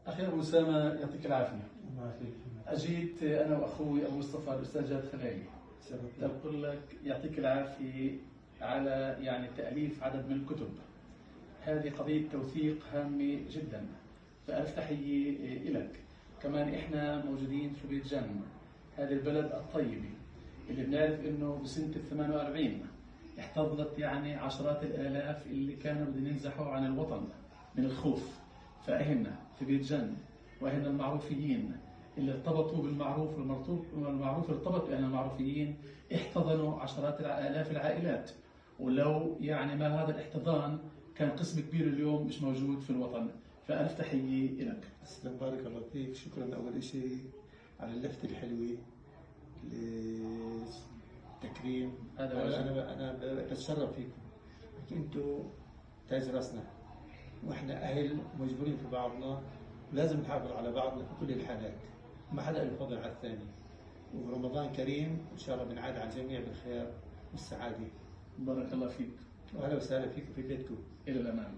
أخي أبو أسامة يعطيك العافية. الله يعافيك. أجيت أنا وأخوي أبو مصطفى الأستاذ جاد خلايلي أقول لك يعطيك العافية على تأليف عدد من الكتب. هذه قضية توثيق هامة جدا، فألف تحية لك. كمان إحنا موجودين في بيت جن، هذه البلد الطيبة اللي بنعرف إنه بسنة ال48 احتضنت عشرات الآلاف اللي كانوا بدهم ينزحوا عن الوطن من الخوف. فأهلنا في بيت جن وأهلنا المعروفيين اللي ارتبطوا بالمعروف والمعروف ارتبط بأهلنا المعروفيين احتضنوا عشرات الآلاف العائلات. ولو ما هذا الاحتضان كان قسم كبير اليوم مش موجود في الوطن. فألف تحية لك. تسلم، بارك الله فيك. شكرا أول شيء على اللفتة الحلوة، التكريم. هذا واجب. أنا بتشرف فيكم. أنتوا تاج راسنا، وإحنا أهل مجبورين في بعضنا، ولازم نحافظ على بعضنا في كل الحالات، ما حدا له فضل على الثاني. ورمضان كريم إن شاء الله بنعاد على الجميع بالخير والسعادة. بارك الله فيك. وأهلا وسهلا فيكم في بيتكم. إلى الأمام.